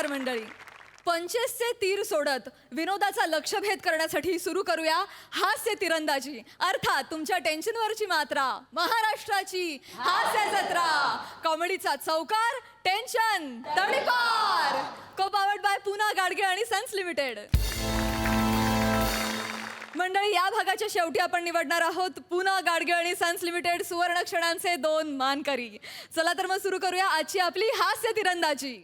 नमस्कार मंडळी. पंचेसचे तीर सोडत विनोदाचा लक्ष्यभेद करण्यासाठी सुरू करूया हास्य तिरंदाजी, अर्थात तुमच्या टेन्शनवरची मात्रा, महाराष्ट्राची हास्य जत्रा, कॉमेडीचा चौकार, टेन्शन तडीपार. को पावर्ड बाय पूना गाडगे आणि सन्स लिमिटेड. मंडळी, या भागाच्या शेवटी आपण निवडणार आहोत पूना गाडगे आणि सन्स लिमिटेड सुवर्ण क्षणांचे 2 मानकरी. चला तर मग सुरू करूया आजची आपली हास्य तिरंदाजी.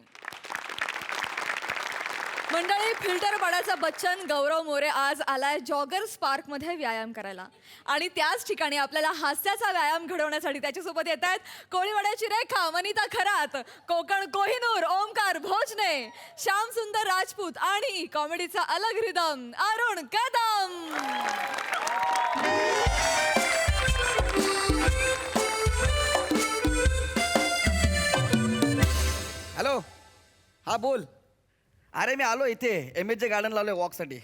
मंडळी, फिल्टर पाडाचा बच्चन गौरव मोरे आज आलाय जॉगर्स पार्कमध्ये व्यायाम करायला आणि त्याच ठिकाणी आपल्याला हास्याचा व्यायाम घडवण्यासाठी त्याच्यासोबत येत आहेत कोळीवाड्याची रेखा, वनिता खरात, कोकण कोहिनूर, ओमकार भोजने, श्याम सुंदर राजपूत आणि कॉमेडीचा अलग रिदम अरुण कदम. हॅलो, हा बोल. अरे मी आलो इथे MH गार्डन लावलोय वॉकसाठी.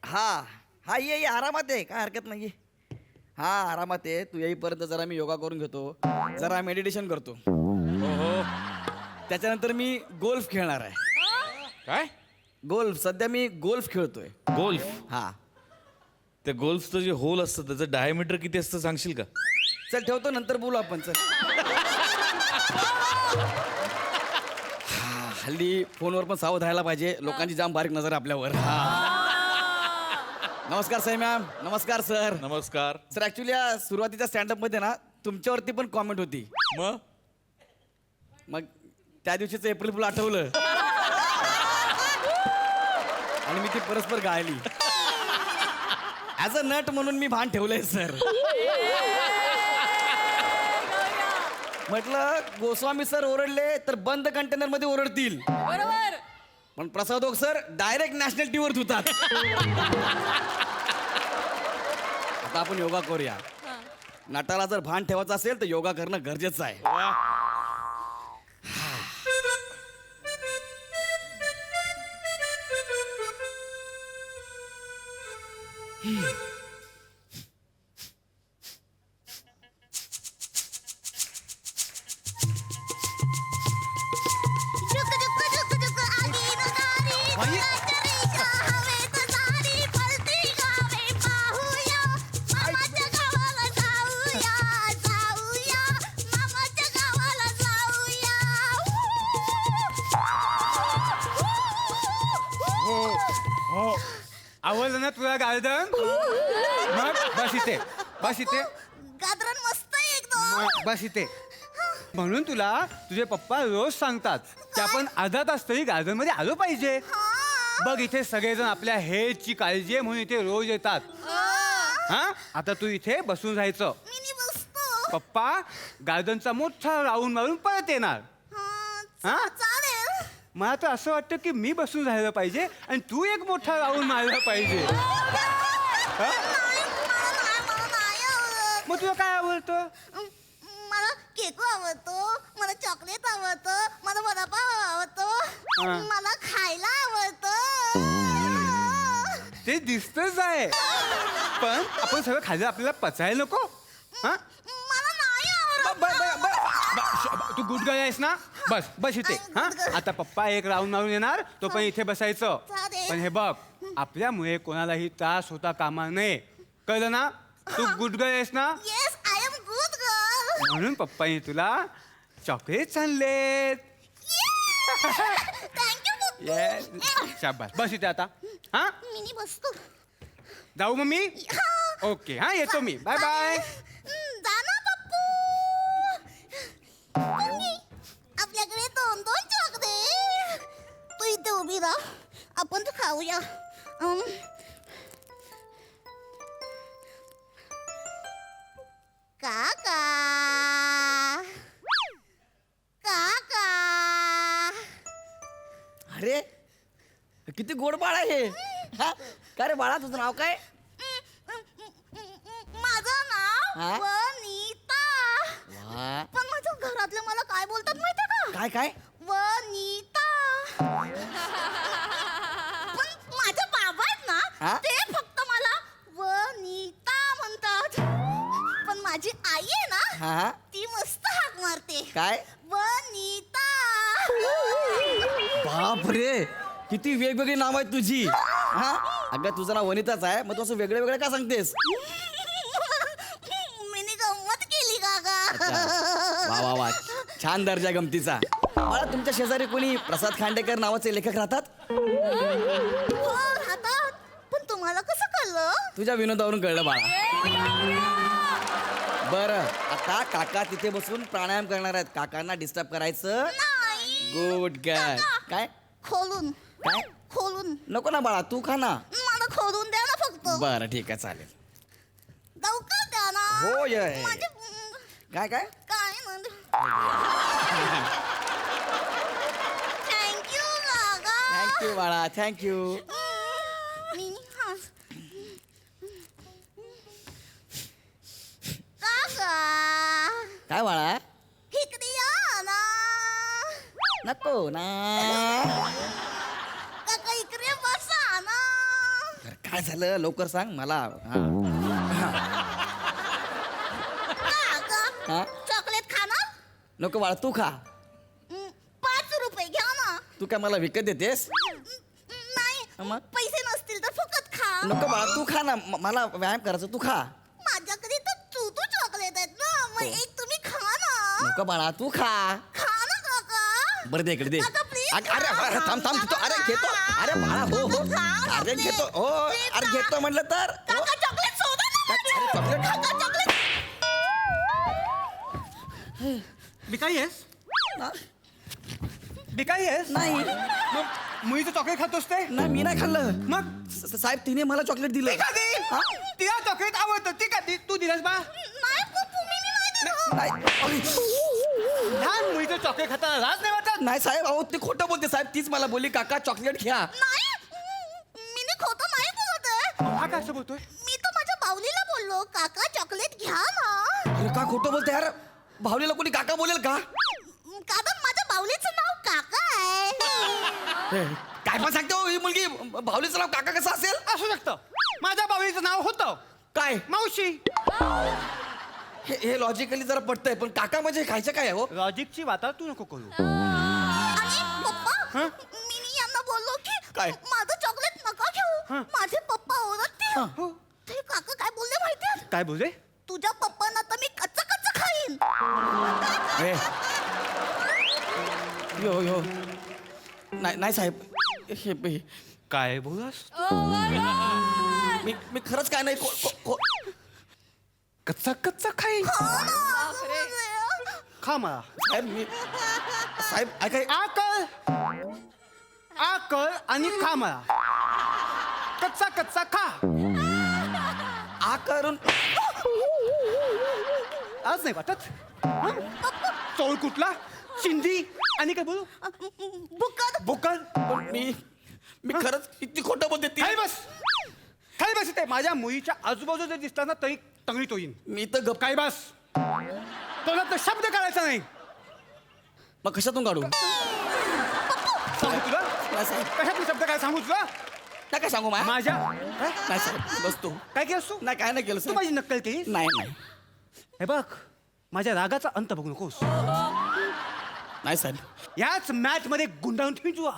हा ये आरामात आहे, काय हरकत नाही. हा आरामात आहे. तू येईपर्यंत जरा मी योगा करून घेतो, जरा मेडिटेशन करतो. हो, त्याच्यानंतर मी गोल्फ खेळणार आहे. काय? गोल्फ. सध्या मी गोल्फ खेळतोय. गोल्फ? हा. त्या गोल्फचं जे होल असतं त्याचं डायमीटर किती असतं सांगशील का? चल ठेवतो, नंतर बोलू आपण. चल. हल्ली फोनवर पण सावध राहायला पाहिजे, लोकांची जाम बारीक नजर आपल्यावर. नमस्कार साई मॅम. नमस्कार सर. नमस्कार. सर ऍक्च्युली या सुरुवातीच्या स्टँडअप मध्ये ना तुमच्यावरती पण कॉमेंट होती. मग त्या दिवशीचं एप्रिल फुल आठवलं आणि मी ती परस्पर गायली. ऍज अ नट म्हणून मी भान ठेवलंय सर. म्हटलं गोस्वामी सर ओरडले तर बंद कंटेनर मध्ये ओरडतील, बरोबर. पण प्रसाद ओक सर डायरेक्ट नॅशनल टीव्हीवर धुतात. आता आपण योगा करूया. नटाला जर भान ठेवायचं असेल तर योगा करणं गरजेचं आहे. आवडलं ना तुला गार्डन? मग बस इथे, बस इथे, गार्डन मस्त आहे एकदम. बस इथे. म्हणून तुला तुझे पप्पा रोज सांगतात की आपण अर्धा तास तरी गार्डन मध्ये आलो पाहिजे. बघ इथे सगळेजण आपल्या हेल्थची काळजी आहे म्हणून इथे रोज येतात. हा, आता तू इथे बसून राहायचं. मी बसतो. पप्पा गार्डनचा मोठा राऊंड मारून परत येणार. हा? चालेल. मला तर असं वाटतं की मी बसून राहिलं पाहिजे आणि तू एक मोठा राऊंड मारला पाहिजे. मग तुला काय आवडतं? मला केक आवडतो, मला चॉकलेट आवडतं, मला वडापाव आवडतो, मला खायला आवडतं. ते दिसतच आहे, पण आपण सगळं खाल्लं आपल्याला पचायला नको. हा, मला नाही आवडत. तू गुड गर्ल आहेस ना? बस बस इथे. हा, आता पप्पा एक राऊंड मारून येणार, तो पण इथे बसायचं. चालेल. पण हे बघ, आपल्यामुळे कोणालाही त्रास होता कामा नये, कळलं ना? तू गुड गर्ल आहेस ना? Yes, I am good girl. म्हणून पप्पानी तुला चॉकलेट आणलेत. थँक्यू पप्पू. शाबास. बस इथे आता. हा, मिनी बसतो. जाऊ मम्मी? हा. ओके, हा येतो मी. Bye bye. जा ना पप्पू. मम्मी, आपल्याकडे 2-2 चॉकलेट. तू इथे उभी राहा, आपण तर खाऊया. काका, काका. अरे किती गोड बाळ आहे. हा, काय रे बाळा, तुझं नाव काय? माझं नाव हा? वनिता. वा. पण माझ्या घरातले मला काय बोलतात माहितीये का? काय काय? वनिता. पण माझे बाबा आहेत हा? ना, ते फक्त मला वनिता म्हणतात. पण माझी आई आहे ना, हा, ती मस्त हाक मारते. काय? वनिता. बापरे किती वेगवेगळी नाव आहेत तुझी. हा अगं तुझं नाव वनिताच आहे, मग तू असं वेगळे वेगळे का सांगतेस? मी गंमत केली काका. वा वा वा, छान दर्जा गमतीचा. मला तुमच्या शेजारी कोणी प्रसाद खांडेकर नावाचे लेखक राहतात? हो, राहतात. पण तुम्हाला कसं कळलं? तुझ्या विनोदावरून कळलं बाळा. बरं आता काका तिथे बसून प्राणायाम करणार आहेत, काकांना डिस्टर्ब करायचं. नाही. Good guy. काय खोलून काय खोलून नको ना बाळा, तू खा ना. मला खोलून द्या ना फक्त. बरं ठीक आहे चालेल. लवकर द्या ना. हो, ये. माझे काय काय काय थँक्यू काका. थँक्यू बाळा थँक्यू. मिनी हास. काका काय बाळा इकडे या ना. नको ना. काका इकडे बसा ना. अरे, काय झालं लवकर सांग मला. हा. काका हा? चॉकलेट खाणार? नको बाळा तू खा. 5 रुपये घ्या ना. तू काय मला विकत देतेस? नाही मग? पैसे नसतील तर फुकट खा. नको बाळा तू खा ना, मला व्यायाम करायचं, तू खा. माझ्याकडे तर चूतू चॉकलेट आहेत ना, मग एक तुम्ही खा ना. नको बाळा तू खा. खा ना काका. बरं दे इकडे दे. काका, please. अरे अरे, थांब थांब घेतो. अरे घेतो. अरे बाळा हो हो. अरे घेतो हो. अरे घेतो म्हटलं तर हो. काका चॉकलेट सोडा ना. अरे चॉकलेट खा. काका चॉकलेट. बिकाई आहेस? बिकाई आहेस? नाही मग मुळीचं चॉकलेट खातोस ते? नाही मी नाही खाल्लं. मग साहेब तिने मला चॉकलेट दिलं. हा? तिला चॉकलेट आवडतं ती का तू दिलंस बा? नाही पप्पू, मी नाही दिलं. नाही लहान मुळीचं चॉकलेट खाताना लाज नाही वाटत? नाही साहेब अहो ते खोटं बोलते साहेब. तीच मला बोलली काका चॉकलेट घ्या. नाही मी नी खोटं नाही बोलत आहे. हा काय असं बोलतोय? मी तर माझ्या बावलीला बोललो काका चॉकलेट घ्या ना. अरे का खोटं बोलते यार. भावलीला कोणी काका बोलेल का? कारण माझ्या बावलीचं नाव काका आहे. काय पण सांगते हो ही मुलगी. भावलीचं नाव काका कसं असेल? असू शकतं. माझ्या बावळीचं नाव होतं काय मावशी. हे लॉजिकली जरा पटतंय, पण काका म्हणजे खायचं काय आहे हो? लॉजिकची वाता तू नको करू. आणि पप्पा मी नी यांना बोललो की काय? माझं चॉकलेट नका घेऊ. माझे पप्पा ओरडतील. हो. ते काका काय बोलले माहितीये? काय बोलले? तुझ्या पप्पांना तर मी कच्च कच्च खाईन. ए. यो यो नाही नाही साहेब हे काय बोलास? मी खरंच काय नाही कच्चा कच्चा खाई. खा मला. साहेब मी साहेब ऐकाय आकल आकल आणि खा मला. कच्चा कच्चा खा. आ करून आज नाही वाटत? चोळ कुठला शिंदी आणि काय बोलू? बुकत. बुकल. पण मी खरंच किती खोटं बोलते ती. खाली बस खाली बस. इथे माझ्या मुलीच्या आजूबाजू जर दिसतात ना तरी तंगडी तो येईन. मी तर गप. काय बस तोंडात शब्द काढायचा नाही. मग कशातून काढू? सांगू तुला नाही साहेब कशातून शब्द काय सांगू तुला? नाही काय सांगू मा माझ्या नाही साहेब बसतो. काय केलंस तू? नाही काय नाही केलं तू साहेब. माझी नक्कल केलीस? नाही नाही हे बघ माझ्या रागाचा अंत बघू नकोस. नाही साहेब. याच मॅच मध्ये गुंडाळून ठेवी तुला.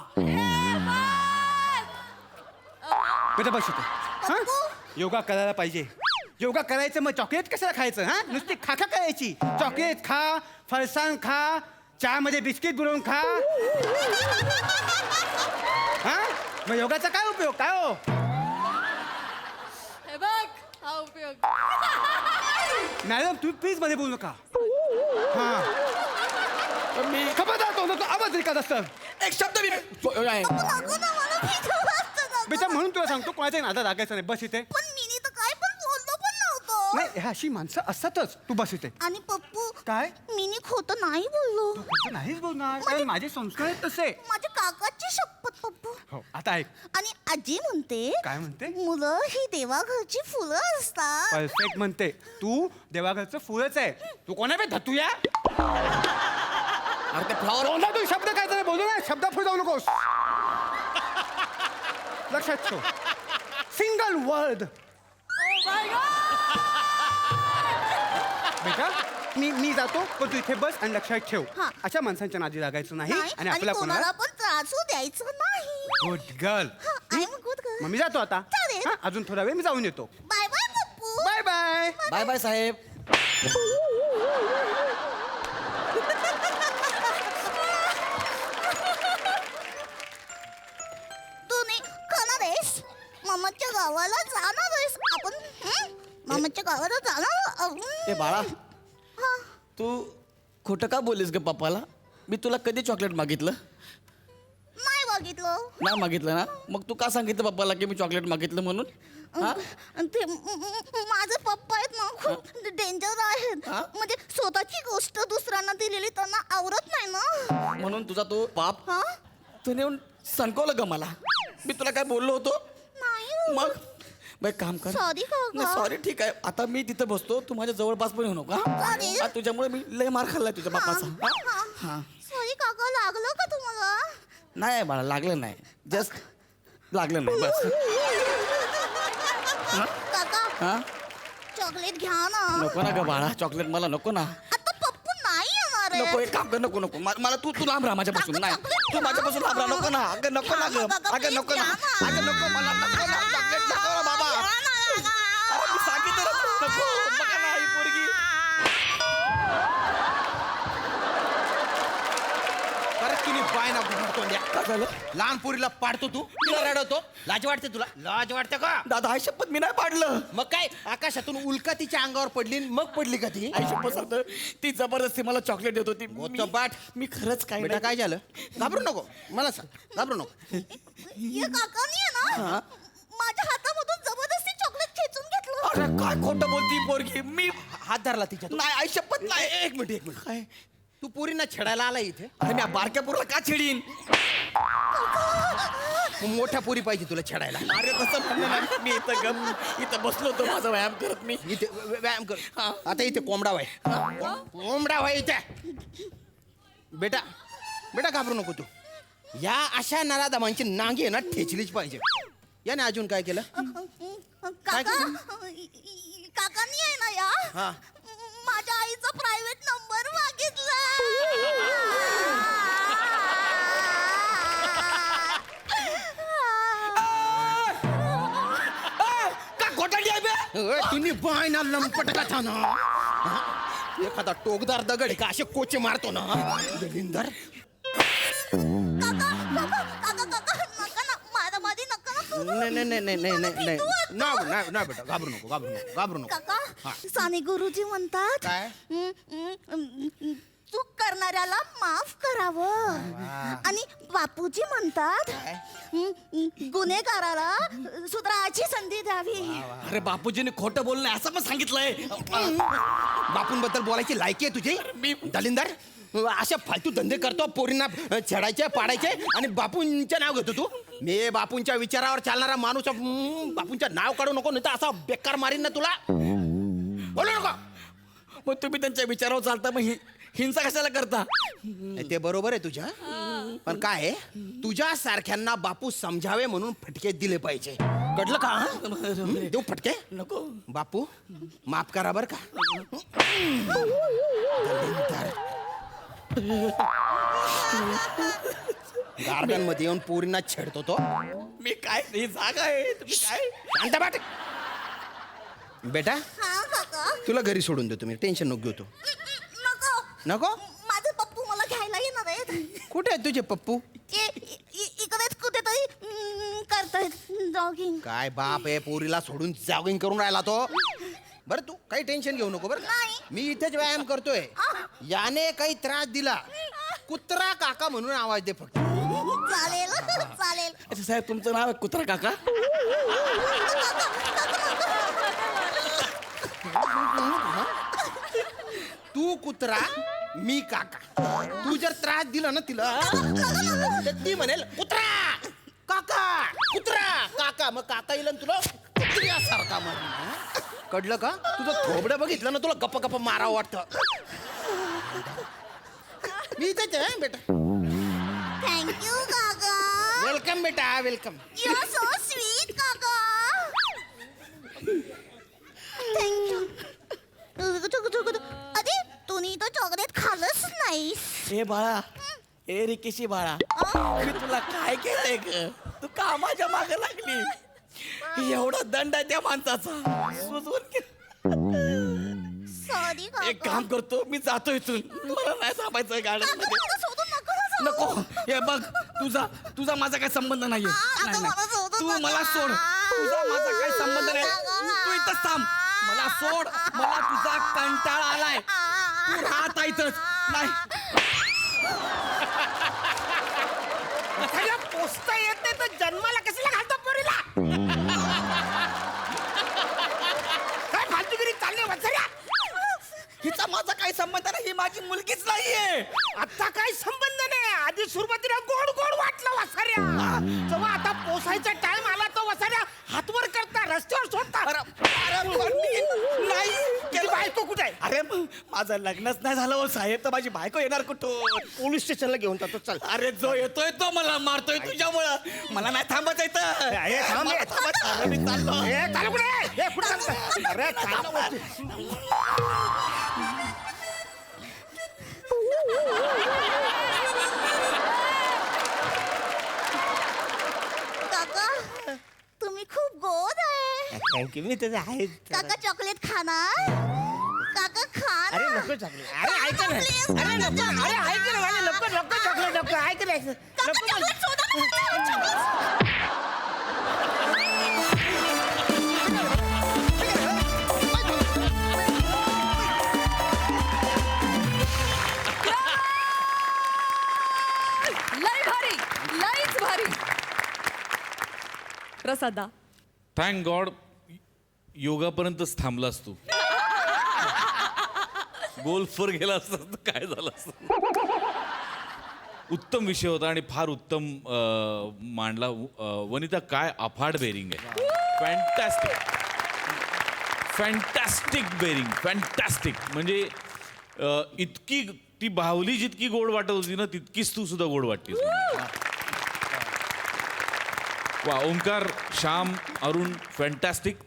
कधी बस इथे. हा? योगा करायला पाहिजे. योगा करायचं मग चॉकलेट कशाला खायचं? हा नुसती खाखा करायची. चॉकलेट खा, फरसाण खा, चहामध्ये बिस्किट बुडवून खा. हा मग योगाचा काय उपयोग? काय हो? हे बघ हा उपयोग. मॅडम तुम्ही प्लीज मध्ये बोलू नका. हा पण मी खबरदार तो आवाज रिकात असतं. एक शब्द मी नाही. नको ना, मला भीती वाटतं ना. बेटा म्हणून तुला सांगतो कोणाच्या नादात लागायचं नाही. बस इथे. पण मी नी तर काय पण बोललो पण नव्हतो. नाही ह्या अशी माणसं असतातच. तू बस इथे. आणि पप्पू काय? मी नी खोटं नाही बोललो. तू खोटं नाहीच बोलणार कारण माझे संस्कार आहेत तसे. माझ्या काकाची शपथ पप्पू. हो आता ऐक. आणि आजी म्हणते काय म्हणते? मुलं ही देवाघरची फुलं असतात. परफेक्ट म्हणते. तू देवाघरचं फुलच आहे. तू कोणा बे धतू या अरे ते फ्लॉवर तू शब्द काय तरी बोलू ना. शब्द फुल जाऊ नकोस. लक्षात ठेव. Single word. बेटा मी जातो पण तू इथे बस आणि लक्षात ठेव. हा. अशा माणसांच्या नादी लागायचं नाही नाही, आणि आणि आपल्या कोणाला कोणाला पण त्रास त्रासू द्यायचं नाही. Good girl. I am good मग मी जातो आता. चालेल. हा, अजून थोडा वेळ मी जाऊन येतो. Bye bye Pappu. Bye bye. Bye bye साहेब. तू नाही खाणार आहेस? मामाच्या गावाला जाणार आहेस आपण? मामाच्या गावाला जाणार. ए बाळा तू खोटं का बोललीस ग पप्पाला? मी तुला कधी चॉकलेट मागितलं? नाही बघितलं. नाही मागितलं ना? मग तू का सांगितलं पप्पाला की मी चॉकलेट मागितलं म्हणून? हा? ते माझे पप्पा आहेत ना खूप डेंजर आहेत. हा? म्हणजे स्वतःची गोष्ट दुसऱ्यांना दिलेली त्यांना आवडत नाही ना. म्हणून तुझा तो पाप हा? तू नेऊन सणकवलं ग मला. मी तुला काय बोललो होतो? नाही. मग बाई काम कर. Sorry काका. सॉरी ठीक आहे. आता मी तिथं बसतो, तू माझ्या जवळपास पण येऊ नका. चालेल. हा, तुझ्यामुळे मी लय मार खाल्लाय तुझ्या बापाचा. हा? हा. सॉरी काका, लागलं का तुम्हाला? नाही बाळा लागलं नाही. जस्ट लागलं नाही बस. काका हा चॉकलेट घ्या ना. नको ना ग बाळा चॉकलेट मला नको ना. आता पप्पू नाही येणार नको आहे. एक काम कर नको नको मला तू तू लांब राहा माझ्यापासून. नाही तू माझ्यापासून लांब राहा. नको ना अगं नको ना ग. अगं नको ना अगं नको मला नको ना चॉकलेट नको ना बाबा. अरे मी सांगितलं ना, नको बघा ना ही पोरगी. परत तिने पाय ना तोंड्या. काय झालं? लहान पोरीला पाडतो तू, तिला रडवतो. लाज वाटते तुला? लाज वाटते का? दादा आई शपथ मी नाही पाडलं. मग काय आकाशातून उल्का तिच्या अंगावर पडली आणि मग पडली का ती? आई शपथ सांगतो ती जबरदस्ती मला चॉकलेट देत होती. मोठं पाठ. मी खरंच काय बेटा काय झालं? घाबरू नको, मला सांग. घाबरू नको. हे काकानी आहे ना माझ्या हातामधून जबरदस्ती चॉकलेट खेचून घेतलं. अरे काय खोटं बोलती पोरगी. मी हात धरला तिच्या. नाही आई शपथ नाही. एक मिनिट एक मिनिट. काय तू पोरींना छेडायला आला इथे? अरे मी बारक्या पोरला का छेडीन? मग मोठ्या पोरी पाहिजे तुला छेडायला. अरे तसं म्हणलं नाही. मी इथं बसलो होतो माझा व्यायाम करत मी. इथे व्यायाम कर. आता इथे कोंबडा व्हाय. कोंबडा व्हाय इथे. बेटा बेटा घाबरू नको तू. या अशा नराधमांची नांगी आहे ना ठेचलीच पाहिजे. याने अजून काय केलं? काका काकानी आहे ना या हा. माझ्या आईचा प्रायव्हेट नंबर मागितला. का खोटाडी आहे बे? तुम्ही बाय ना लंपटका था ना. एखादा टोकदार दगड आहे का असे कोचे मारतो ना दलिंदर. काका काका काका नका ना माझ्यामध्ये नका ना करू. नाही नाही नाही नाही नाही नाही नाही नाही नाही बेटा घाबरू नको घाबरू नको घाबरू नको. काका साने गुरुजी म्हणतात काय? चूक करणाऱ्याला माफ करावं. आणि बापूजी म्हणतात गुन्हेगाराला सुधाराची संधी द्यावी. अरे बापूजीने खोटं बोलणं असं पण सांगितलंय. बापूंबद्दल बोलायची लायकी आहे तुझी? मी दलिंदर अशा फालतू धंदे करतो. पोरींना छेडायचे पाडायचे आणि बापूंचे नाव घेतो तू. मी बापूंच्या विचारावर चालणारा माणूस. बापूंचं नाव काढू नको नाही तर असा बेकार मारीन ना तुला. बोलू नको. मग तुम्ही त्यांच्या विचारावर चालता मग हिंसा कशाला करता? ते बरोबर आहे तुझ्या. पण काय आहे, तुझ्या सारख्यांना बापू समजावे म्हणून फटके दिले पाहिजे. कळलं का? देऊ फटके? नको बापू माफ करा बर का. गार्डन मध्ये येऊन पोरींना छेडतो तो. मी काय ही जागा आहे. तुम्ही काय शांत बाट. बेटा हा काका तुला घरी सोडून देतो मी. टेन्शन नको घेऊ तू. नको नको? माझे पप्पू मला घ्यायला येणार आहेत. कुठे आहेत तुझे पप्पू? इकडेच कुठेतरी करतायत जॉगिंग. काय बाप आहे, पोरीला सोडून जॉगिंग करून राहिला तो. बरं तू काही टेन्शन घेऊ नको. बरं नाही. मी इथेच व्यायाम करतोय. याने काही त्रास दिला कुत्रा काका म्हणून आवाज दे फक्त. चालेल चालेल. अच्छा साहेब तुमचं नाव आहे कुत्रा काका? तू कुत्रा मी काका. तू जर त्रास दिला ना तिला तर ती म्हणेल कुत्रा काका कुत्रा काका. मग काका येईल तुला कुत्र्यासारखा मार. कळलं का? तुझं थोबडं बघितलं ना तुला गप्प गप्प मारावं वाटतं. मी इथेच आहे बेटा. थँक्यू काका. वेलकम बेटा welcome. You are so sweet काका. थँक्यू. अरे तुम्ही तो चॉकलेट खाल्लंच नाहीस. ए बाळा ए रिकेशी बाळा मी तुला काय केलंय ग तू कामाच्या मागे लागली एवढा दंड आहे त्या माणसाचा सुचवून घे. सॉरी एक काम करतो मी जातो इथून मला नाही थांबायचं गार्डन मध्ये सोडून नको नको हे बघ तुझा माझा काही संबंध नाहीये नाही, नाही. तू मला सोड तुझा माझा काही संबंध नाही तू इथंच थांब मला सोड मला तुझा कंटाळा आलाय तू राहत इथंच नाही त्याला पोचता येत नाही तर जन्माला कशाला घालतो पोरीला काय फालतूगिरी चालली वत्सऱ्या हिचा माझा काही संबंध नाही ही माझी मुलगीच नाहीये आता काय संबंध नाही आधी सुरुवातीला गोड गोड वाटलं वसाऱ्या जेव्हा आता पोसायचा टाइम आला तो वसाऱ्या हातवर करता रस्त्यावर सोडता अरे पण मी नाही तुझी बायको कुठे आहे अरे माझं लग्नच नाही झालं हो साहेब तर माझी बायको येणार कुठून पोलीस स्टेशनला घेऊन जातो चल अरे जो येतोय तो मला मारतोय तुझ्यामुळं मला नाही थांबायचं इथं ए, थांब, ए. मला थांबायचं. अरे, मी चाललो चालू कुठे कुठे चालतं अरे चालू काका तुम्ही खूप गोड आहे थँक्यू मी त्याचं आहे काका चॉकलेट खाणार काका खाणार अरे नको चॉकलेट अरे ऐक ना अरे नको अरे ऐक ना माझे नको नको चॉकलेट नको ऐक ना नको चॉकलेट सोडा ना, चॉकलेट. लय भारी लयच भारी प्रसादा थँक गॉड योगापर्यंतच थांबलास तू गोल्फवर गेला असता तर काय झालं असतं उत्तम विषय होता आणि फार उत्तम मांडला वनिता काय अफाट बेरिंग आहे फॅन्टॅस्टिक फॅन्टॅस्टिक बेरिंग फॅन्टॅस्टिक म्हणजे इतकी ती बाहुली जितकी गोड वाटत होती ना तितकीच तू सुद्धा गोड वाटतेस वा ओंकार श्याम अरुण फॅन्टॅस्टिक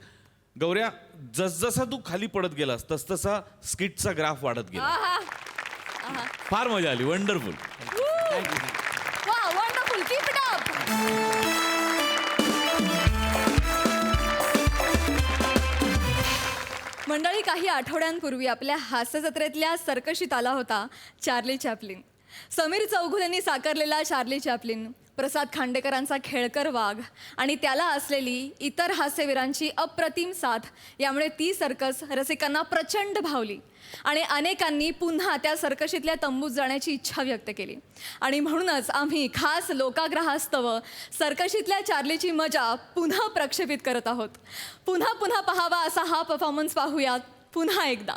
गौऱ्या जसजसा तू खाली पडत गेलास तसतसा स्किटचा ग्राफ वाढत गेला आहा फार मजा आली वंडरफुल वा वंडरफुल कीप इट अप मंडळी काही आठवड्यांपूर्वी आपल्या हास्य जत्रेतल्या सर्कशीत आला होता चार्ली चॅपलिन समीर चौघुलेंनी साकारलेला चार्ली चॅपलिन प्रसाद खांडेकरांचा खेळकर वाघ आणि त्याला असलेली इतर हास्यवीरांची अप्रतिम साथ यामुळे ती सर्कस रसिकांना प्रचंड भावली आणि अनेकांनी पुन्हा त्या सर्कशीतल्या तंबूत जाण्याची इच्छा व्यक्त केली आणि म्हणूनच आम्ही खास लोकाग्रहास्तव सर्कशीतल्या चार्लीची मजा पुन्हा प्रक्षेपित करत आहोत पुन्हा पुन्हा पाहावा असा हा परफॉर्मन्स पाहूयात पुन्हा एकदा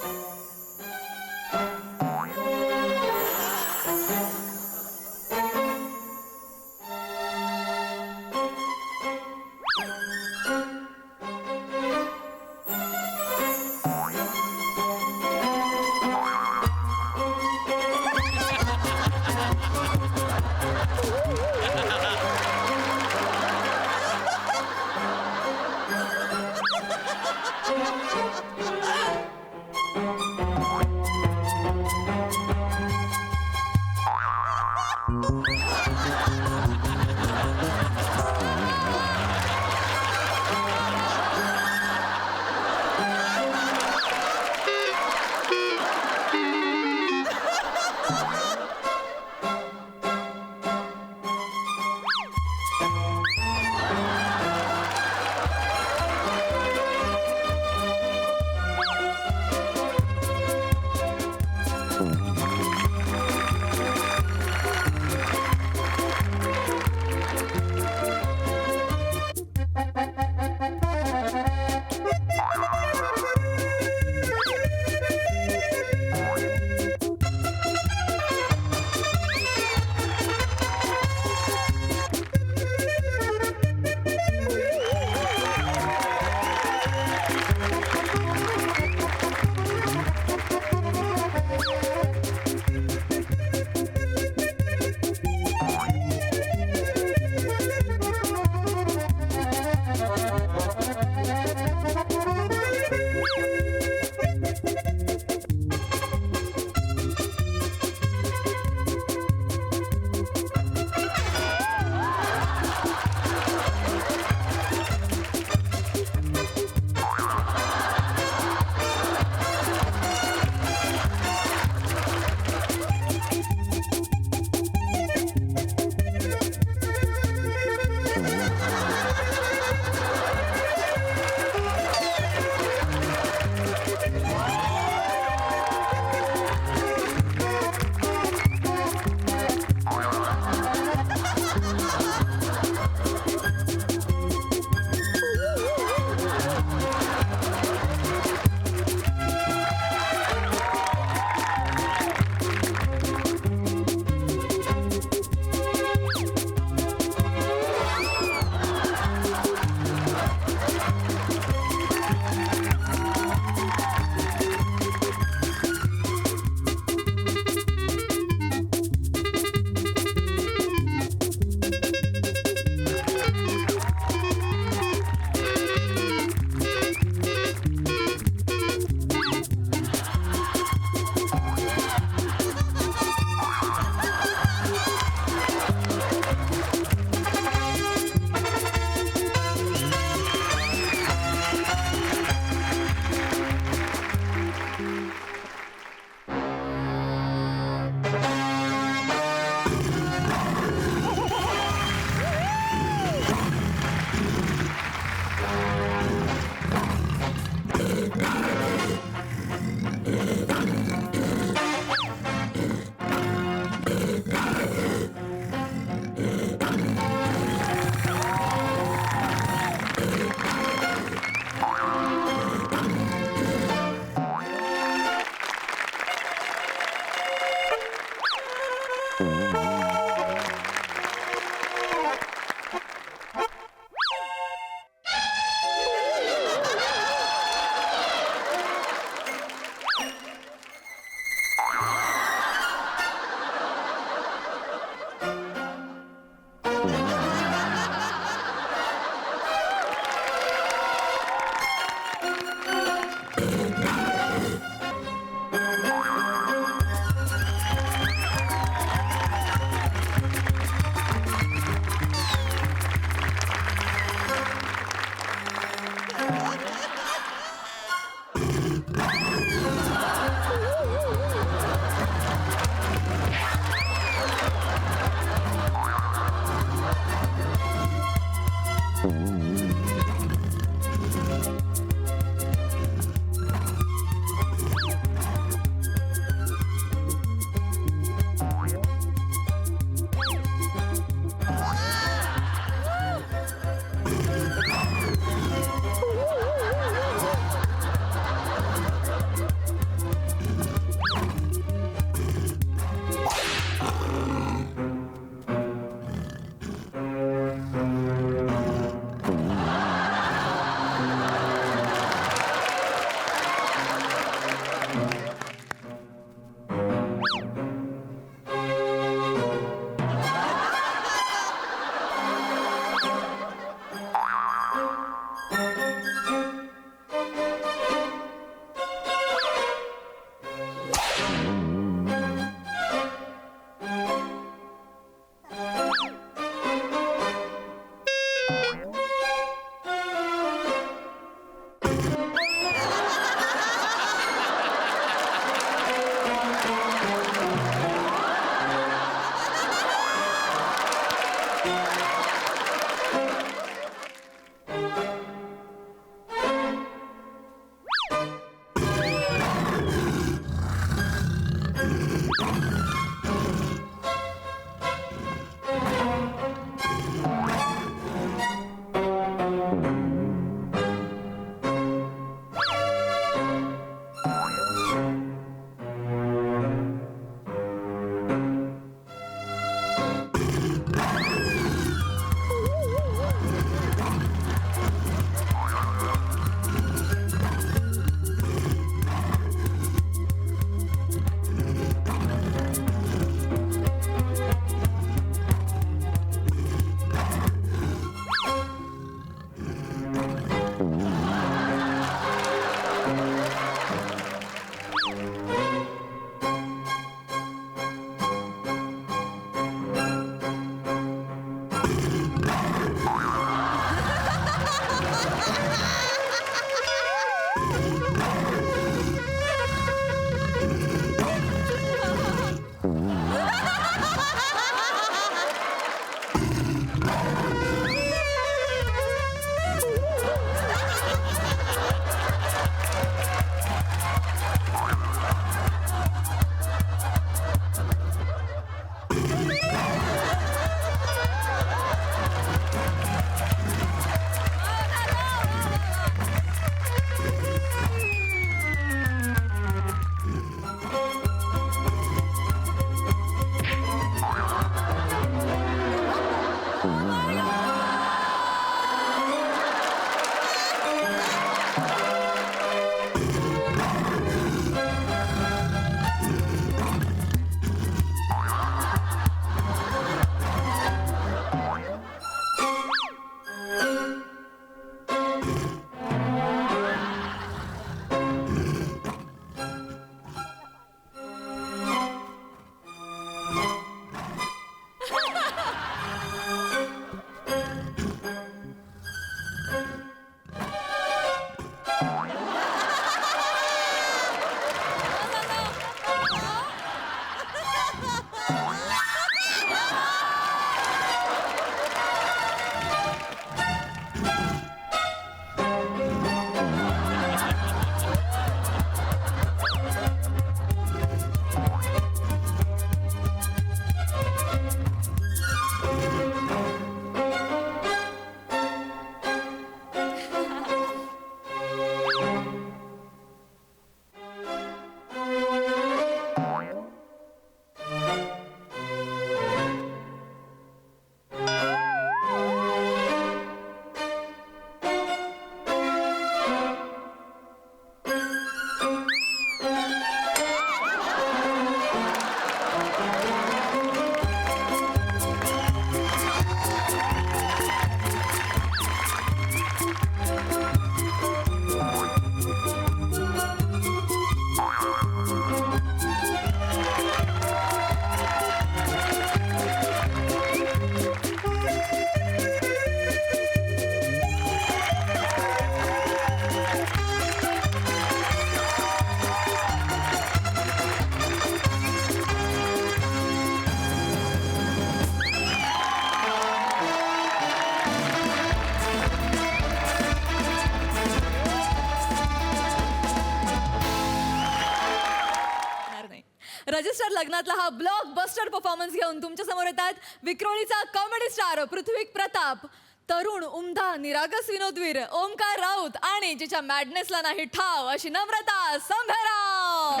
रजिस्टर लग्नातला हा ब्लॉकबस्टर परफॉर्मन्स घेऊन तुमच्या समोर येतात विक्रोळीचा कॉमेडी स्टार पृथ्वी प्रताप, तरुण उमदा निरागस विनोदवीर ओमकार राऊत आणि जिच्या मॅडनेसला नाही ठाव अशी नम्रता संभेराव.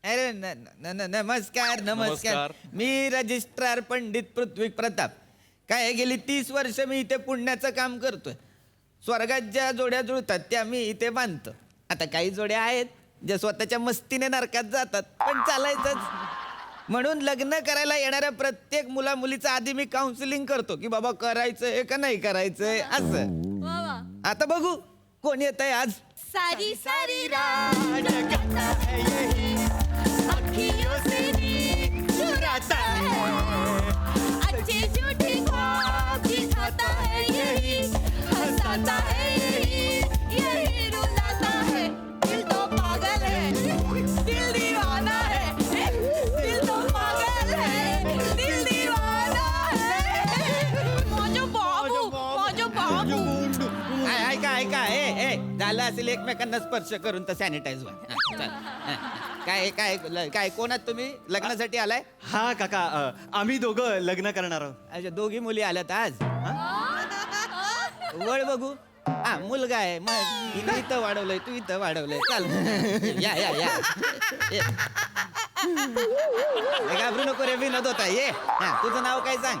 अरे नमस्कार नमस्कार. मी रजिस्ट्रार पंडित पृथ्वी प्रताप. काय गेली 30 वर्ष मी इथे पुण्याचं काम करतोय. स्वर्गात ज्या जोड्या जुळतात त्या मी इथे बांधतो. आता काही जोड्या आहेत ज्या स्वतःच्या मस्तीने नरकात जातात, पण चालायचंच. म्हणून लग्न करायला येणाऱ्या प्रत्येक मुला मुलीचं आधी मी काउन्सिलिंग करतो की बाबा करायचंय का नाही करायचंय असं. वा वा. आता बघू कोण येत आहे आज. सारी सारी रात जगाता है यही, अखियों से नींद चुराता है, अच्छे झूठे ख्वाब दिखाता है यही, हंसाता है यही, ऐका ए झालं असेल एकमेकांना स्पर्श करून तर सॅनिटाईज व्हा हा, चल. हा. काय काय काय कोणात तुम्ही लग्नासाठी आलाय हा काका आम्ही दोघं लग्न करणार आहोत. अच्छा दोघी मुली आल्यात आज वळ बघू हा मुलगा आहे मग हिने इथं वाढवलंय तू इथं वाढवलंय चाल या या या ये. घाबरू नको रे विनोद होता ये हा तुझं नाव काय सांग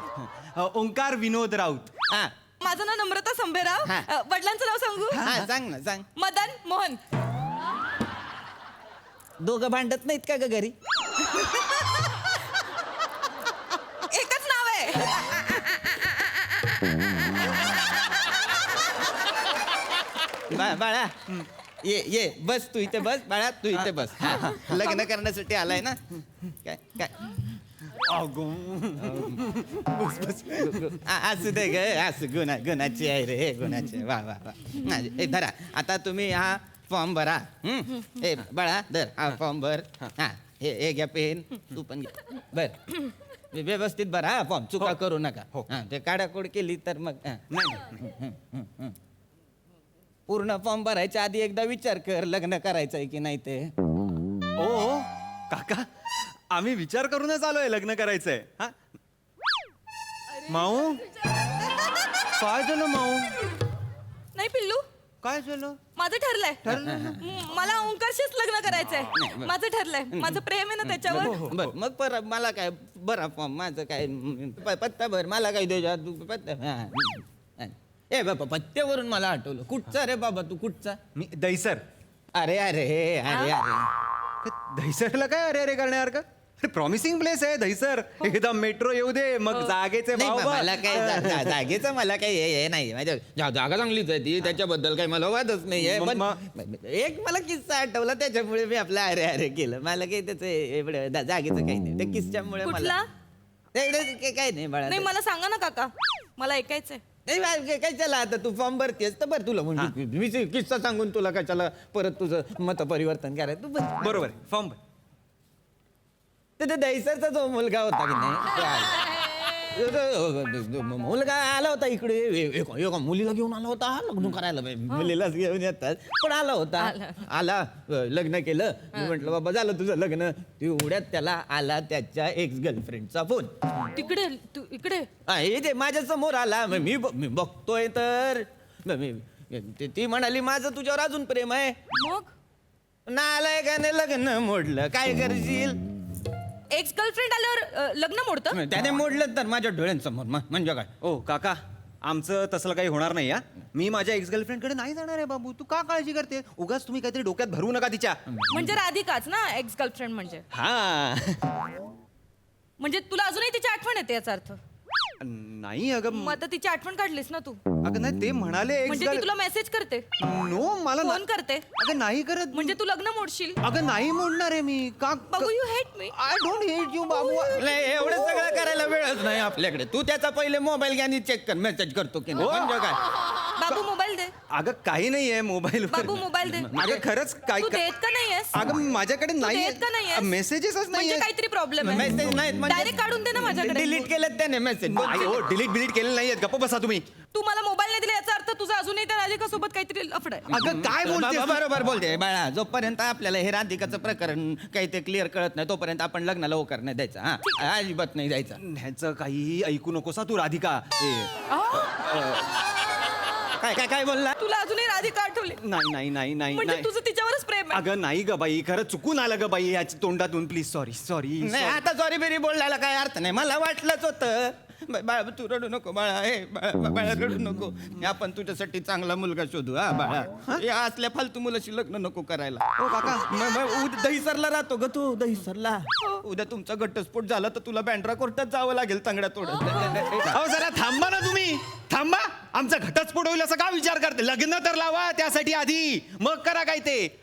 ओंकार विनोद राऊत. हा माझं नाव नम्रता संभेराव. हा. वडिलांचं नाव सांगू? हा सांग ना सांग मदन मोहन. दोघं भांडत नाहीत का ग घरी एकच नाव आहे. बाळा ये बस तू इथे बस बाळा तू इथे बस हा, लग्न करण्यासाठी आलाय ना काय काय असू दे ग असू गुणाची आहे रे गुणाची वा वा वा हे धरा आता तुम्ही हा फॉर्म भरा हे बाळा धर हा फॉर्म भर हा हे घ्या पेन तू पण घे बर व्यवस्थित भरा हा फॉर्म चुका करू नका हा ते काढाकोड केली तर मग नाही पूर्ण फॉर्म भरायच्या आधी एकदा विचार कर लग्न करायचंय की नाही ते ओ काका आम्ही विचार करूनच आलोय लग्न करायचंय. हा माऊ काय झालं माऊ नाही पिल्लू काय झालं माझं ठरलंय. मला ओंकारशीच लग्न करायचंय. माझं ठरलंय. माझं प्रेम आहे ना त्याच्यावर. बर मग मला काय बरा फॉर्म माझं काय पत्ता भर मला काय द्यायचा तू पत्ता हा. ए बाबा पत्त्यावरून मला आठवलं कुठचा रे बाबा तू कुठचा मी दहीसर. अरे अरे अरे अरे दहीसरला काय अरे अरे करण्यासारखं अरे प्रॉमिसिंग प्लेस आहे दहीसर. एकदा मेट्रो येऊ दे मग जागेचे नाही भाव बा, बघ. मला काय जागेचं मला काही हे नाही माझ्या जागा चांगलीच आहे ती त्याच्याबद्दल काही मला वादच नाहीये पण एक मला किस्सा आठवला त्याच्यामुळे मी आपलं अरे अरे केलं मला काही त्याचं एवढं जागेचं काही नाही त्या किस्स्यामुळे कुठला? काही नाही बाळा नाही मला सांगा ना काका मला ऐकायचंय. नाही काय चला आता तू फॉर्म भरतेस तर बरं तुला म्हणजे मी किस्सा सांगून तुला कशाला परत तुझं मत परिवर्तन करायचं तू बरोबर आहे फॉर्म तर दहीसरचा जो मुलगा होता की नाही मुलगा आला होता इकडे एका मुलीला घेऊन आला होता लग्न करायला मुलीलाच घेऊन येतात पण आला होता आला लग्न केलं मी म्हंटल बाबा झालं तुझं लग्न तेवढ्यात त्याला आला त्याच्या एक्स गर्लफ्रेंडचा फोन तिकडे तू इकडे. हे ते माझ्या समोर आला मी बघतोय तर ती म्हणाली माझं तुझ्यावर अजून प्रेम आहे मग नालायकाने लग्न मोडलं काय करशील एक्स गर्लफ्रेंड आल्यावर लग्न मोडतं. त्याने मोडलं तर माझ्या डोळ्यांसमोर म्हणजे काय ओ काका आमचं तसलं काही होणार नाही. मी माझ्या एक्स गर्लफ्रेंड कडे नाही जाणार आहे बाबू. तू का काळजी करते उगाच तुम्ही काहीतरी डोक्यात भरू नका तिच्या. म्हणजे राधिकाच ना एक्स गर्लफ्रेंड म्हणजे. हा म्हणजे तुला अजूनही तिची आठवण येते याचा अर्थ. नाही अगं मग आता तिची आठवण काढलीस ना तू. अगं नाही ते म्हणाले म्हणजे ती तुला मेसेज करते नो मला फोन करते अगं नाही करत म्हणजे तू लग्न मोडशील. अगं नाही म्हणणार आहे मी का babu you hate me. I don't hate you babu. नाही एवढं सगळं करायला वेळच नाही आपल्याकडे तू त्याचा पहिले मोबाईल घ्या आणि चेक कर मेसेज करतो की नाही म्हणजे काय बाबू मोबाईल दे. अगं काही नाहीये मोबाईल बाबू मोबाईल दे. अगं खरंच काय तू देत का नाहीयेस? अगं माझ्याकडे तू नाही देत का नाहीयेस? मेसेजेसच म्हणजे नाही काहीतरी प्रॉब्लेम आहे. मेसेज नाहीत म्हणजे डायरेक्ट काढून दे ना माझ्याकडे. डिलीट केलं त्याने मेसेज डिलीट केलेलं नाहीये. गप्प बसा तुम्ही. तू मला मोबाईल नाही दिला याचा अर्थ तुझा अजूनही त्या राधिका सोबत काहीतरी लफड आहे. अगं काय बोलतेस तू? बरोबर बोलते बाळा जोपर्यंत आपल्याला हे राधिकाचं प्रकरण काही ते क्लिअर कळत नाही तोपर्यंत आपण लग्नाला होकार नाही द्यायचा हा अजिबात नाही द्यायचा ह्याचं काही ऐकू नकोस तू राधिका. काय काय काय बोलला तुला अजूनही राधिका आठवली नाही नाही नाही नाही म्हणजे नाही. तुझं तिच्यावरच प्रेम आहे. अगं नाही ग बाई खरं चुकून आलं ग बाई याच्या तोंडातून प्लीज सॉरी सॉरी. नाही आता सॉरी बिरी बोलण्याला काय अर्थ नाही मला वाटलंच होतं बाळा तू रडू नको बाळा हे बाळा रडू नको आपण तुझ्यासाठी चांगला मुलगा शोधू हा बाळा या असल्या फालतू मुलाशी लग्न नको करायला हो काका उद्या दहीसरला राहतो ग तू दहीसरला उद्या तुमचा घटस्फोट झाला तर तुला बँड्रा कोर्टात जावं लागेल तांगड्या तोडत अहो जरा थांबा ना तुम्ही थांबा. आमचा घटस्फोट होईल असं का विचार करते. लग्न तर लावा त्यासाठी आधी मग करा काय ते.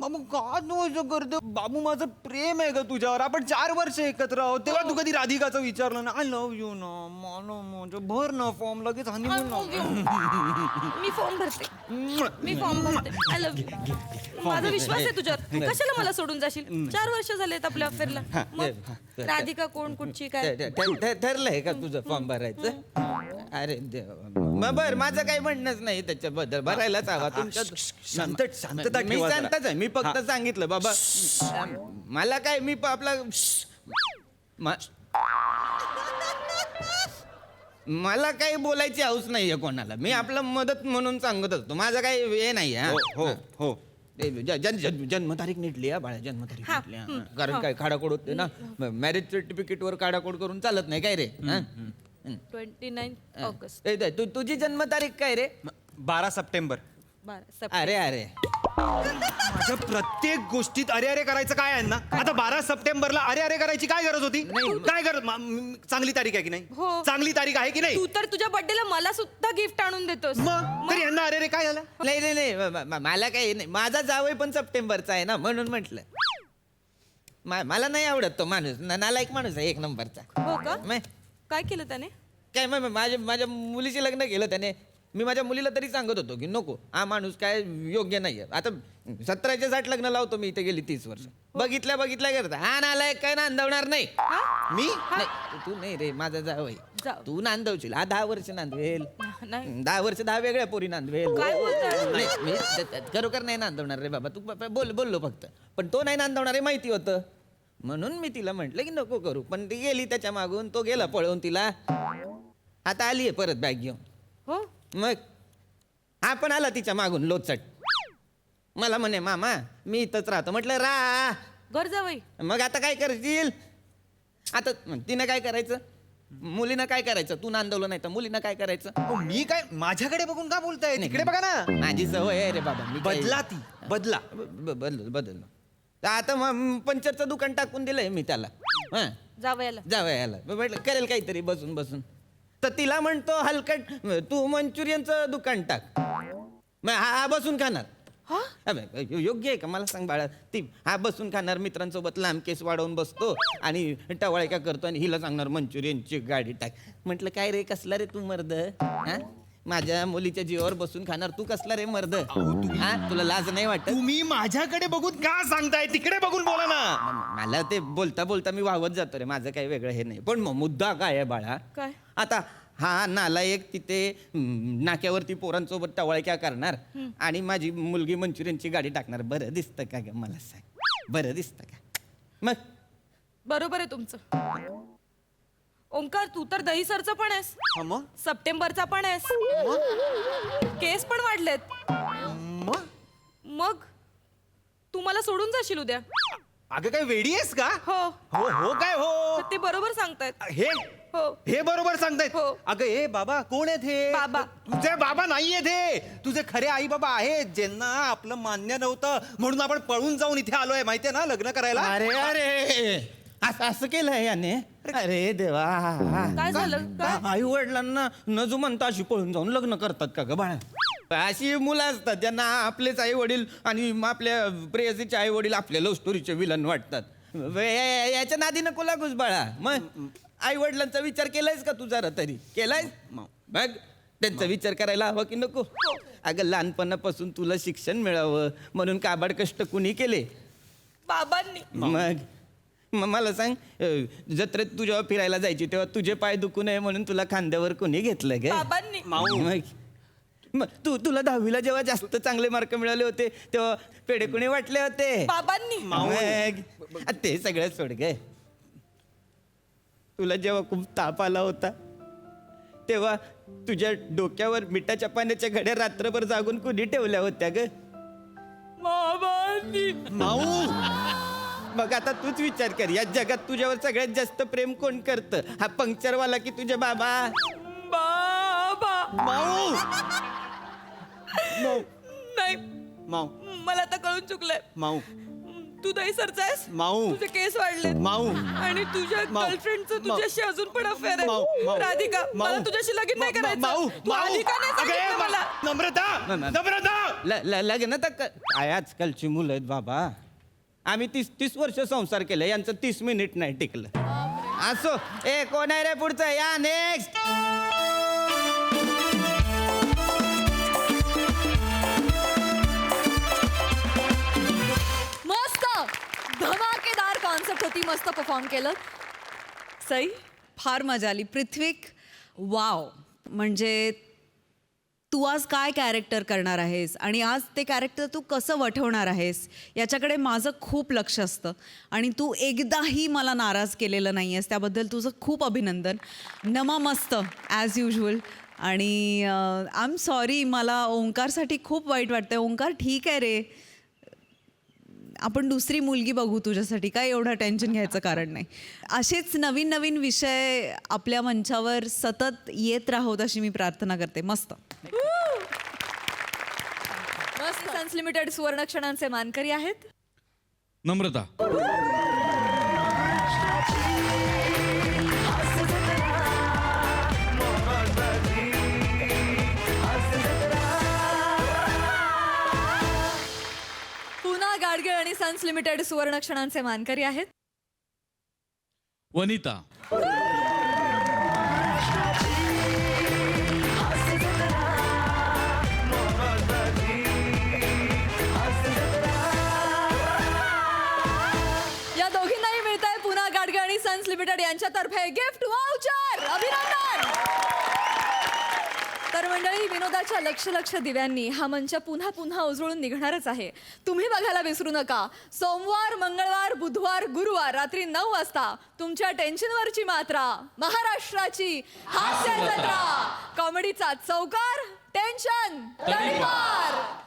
बाबू का तू करतो बाबू माझं प्रेम आहे ग तुझ्यावर. आपण 4 वर्ष एकत्र आहोत तेव्हा तू कधी राधिकाचं विचारलं ना आय लव्ह यू ना मला माझं भर ना फॉर्म लगेच मी फॉर्म भरते. मी फॉर्म भरते. I love you. माझा विश्वास आहे तुझ्यावर. कशाला मला सोडून जाशील. 4 वर्ष झालेत आपल्या अफेअरला. राधिका कोण कुठची काय ठरलंय का तुझं फॉर्म भरायचं अरे देवा बर माझं काही म्हणणंच नाही त्याच्याबद्दल भरायलाच हवा तुमच्या शांतता मी ठेवा जरा. शांतच आहे मी फक्त सांगितलं बाबा मला काय मी आपला मला काही बोलायची हौस नाहीये कोणाला मी आपलं मदत म्हणून सांगत असतो माझं काही हे नाही हो हो जन्मतारीख नीटली हा बाळा जन्मतारीख नीटली हा. कारण काय खाडाखोड होते ना मॅरेज सर्टिफिकेट वर खाडाखोड करून चालत नाही काय रे हा? 29 ऑगस्ट तुझी जन्मतारीख काय रे 12 सप्टेंबर 12 अरे अरे माझ्या प्रत्येक गोष्टीत अरे अरे करायचं काय आहे ना आता 12 सप्टेंबरला अरे अरे करायची काय गरज होती काय गरज चांगली तारीख आहे की नाही हो. चांगली तारीख आहे की नाही तू तर तुझ्या बर्थडेला मला सुद्धा गिफ्ट आणून देतोस मग तरी यांना अरे अरे काय झालं नाही नाही नाही मला काही नाही माझा जावई पण सप्टेंबरचा आहे ना म्हणून म्हटलं मला नाही आवडत तो माणूस नालायक माणूस आहे एक नंबरचा हो का मग काय केलं त्याने काय मग माझ्या मुलीशी लग्न केलं त्याने मी माझ्या मुलीला तरी सांगत होतो की नको हा माणूस काय योग्य नाहीये आता 17च्या 60 लग्न लावतो मी इथे गेली 30 वर्ष बघितल्या करता हा नालायक काय नांदवणार नाही मी नाही तू नाही रे माझा जावई तू नांदवशील हा 10 वर्ष नांदवेल नाही 10 वर्ष 10 वेगळ्या पोरी नांदवेल काय बोलताय? नाही, मी खरोखर नाही नांदवणार रे बाबा तू बोललो फक्त पण तो नाही नांदवणार हे माहिती होतं म्हणून मी तिला म्हटलं की नको करू पण ती गेली त्याच्या मागून तो गेला पळवून तिला आता आली आहे परत बॅग घेऊन हो मग हा पण आला तिच्या मागून लोचट मला म्हणे मामा मी इथंच राहतो म्हटलं घर जावई मग आता काय करशील आता तिनं काय करायचं मुलीनं काय करायचं तू नांदवलं नाही तर मुलीनं काय करायचं अहो, मी काय माझ्याकडे बघून का बोलताय नाही, तिकडे बघा ना माझी सवय आहे रे बाबा मी काही- बदला ती बदला बदल आता मग पंचरचं दुकान टाकून दिलंय मी त्याला हा जावयाला जावयाला म्हटलं करेल काहीतरी बसून तर तिला म्हणतो हलकट तू मंचुरियनचं दुकान टाक मग हा बसून खाणार अबे, योग्य आहे का मला सांग बाळा ती हा बसून खाणार मित्रांसोबत लांब केस वाढवून बसतो आणि टवाळक्या करतो आणि हिला सांगणार मंचुरियनची गाडी टाक म्हटलं काय रे कसला रे तू मर्द हा माझ्या मुलीच्या जीवावर बसून खाणार तू कसला रे मर्द हा तुला लाज नाही वाटत तुम्ही माझ्याकडे बघून का सांगताय तिकडे बघून बोला ना मला ते बोलता बोलता मी वाहवत जातो रे माझं काही वेगळं हे नाही पण मुद्दा काय आहे बाळा काय आता हा नालायक तिथे नाक्यावरती पोरांसोबत टवाळक्या करणार आणि माझी मुलगी मंचुरियनची गाडी टाकणार बरं दिसतं का ग मला सांग बरं दिसतं का मग बरोबर आहे तुमचं ओंकार तू तर दहीसरचं पण आहेस हा मग सप्टेंबरचा पण आहेस केस पण वाढलेत मग मग तू मला सोडून जाशील उद्या अगं काय वेडी आहेस का हो हो हो काय हो तर ते बरोबर सांगतायत हे हो हे बरोबर सांगतायत हो. अगं हे बाबा कोण आहेत हे बाबा. तुझे बाबा नाहीयेत हे तुझे खरे आई बाबा आहेत ज्यांना आपलं मान्य नव्हतं म्हणून आपण पळून जाऊन इथे आलोय माहितीये ना लग्न करायला अरे अरे असं केलंय याने अरे देवा काय झालं काय आई वडिलांना न जुमनता अशी पळून जाऊन लग्न करतात का ग बाळा अशी मुलं असतात ज्यांना आपलेच आई वडील आणि आपल्या प्रेयसीचे आई वडील आपल्या लव्ह स्टोरीचे विलन वाटतात याच्या नादी नको लागूस बाळा मग आई वडिलांचा विचार केलायस का तू जरा तरी केलायस बघ त्यांचा विचार करायला हवा की नको अगं लहानपणापासून तुला शिक्षण मिळावं म्हणून काबाड कष्ट कुणी केले बाबांनी मग मला सांग जत्रेत तू जेव्हा फिरायला जायची तेव्हा तुझे पाय दुखू नये म्हणून तुला खांद्यावर कोणी घेतलं ग बाबांनी मग तुला 10वीला जेव्हा जास्त चांगले मार्क मिळाले होते तेव्हा पेढे कोणी वाटले होते बाबांनी मग ते सगळं सोड ग तुला जेव्हा खूप ताप आला होता तेव्हा तुझ्या डोक्यावर मिठाच्या पाण्याच्या घड्या रात्रभर जागून कोणी ठेवल्या होत्या ग बाबांनी माऊ मग आता तूच विचार कर या जगात तुझ्यावर सगळ्यात जास्त प्रेम कोण करतं हा पंक्चरवाला की तुझे बाबा बाबा माऊ नाही माऊ मला आता कळून चुकलंय माऊ तू दहीसरचा आहेस माऊ. तुझे केस वाढले माऊ. आणि तुझ्या माऊ. गर्लफ्रेंडचं माऊ. तुझ्याशी अजून पण अफेअर माऊ. आहे माऊ. राधिका माऊ. मला तुझ्याशी लगीन नाही माऊ. करायचं माऊ. तू आधी का नाही अगं, सांगितलं मला नम्रता नम्रता लग्न तर काय आजकालची मुलं आहेत बाबा आम्ही 30 वर्ष संसार केले यांचं 30 मिनिट नाही टिकलं असो ए कोण आहे रे पुढचं या नेक्स्ट मस्त धमाकेदार कॉन्सेप्ट होती मस्त परफॉर्म केलं. सई फार मजा आली. पृथ्वीक वाव म्हणजे तू आज काय कॅरेक्टर करणार आहेस आणि आज ते कॅरेक्टर तू कसं वठवणार आहेस याच्याकडे माझं खूप लक्ष असतं आणि तू एकदाही मला नाराज केलेलं नाही आहेस, त्याबद्दल तुझं खूप अभिनंदन. नमा मस्त ॲज युजल. आणि आय एम सॉरी, मला ओंकारसाठी खूप वाईट वाटतंय. ओंकार ठीक आहे रे, आपण दुसरी मुलगी बघू तुझ्यासाठी, काय एवढं टेन्शन घ्यायचं कारण नाही. असेच नवीन नवीन विषय आपल्या मंचावर सतत येत राहोत अशी मी प्रार्थना करते. मस्त. मस्त. सन्स लिमिटेड सुवर्ण क्षणांचे मानकरी आहेत नम्रता. पुन्हा गाडगे आणि सन्स लिमिटेड सुवर्ण क्षणांचे मानकरी आहेत वनिता. या दोघींनाही मिळत आहे पुन्हा गाडगे आणि सन्स लिमिटेड यांच्यातर्फे गिफ्ट वाउचर. अभिनंदन. तर मंडळी, विनोदाच्या लक्ष लक्ष दिव्यांनी हा मंच पुन्हा पुन्हा उजळून निघणारच आहे. तुम्ही बघायला विसरू नका. सोमवार, मंगळवार, बुधवार, गुरुवार रात्री 9 वाजता तुमच्या टेन्शनवरची मात्रा, महाराष्ट्राची हास्य जत्रा, कॉमेडीचा चौकार, टेन्शन तडीपार.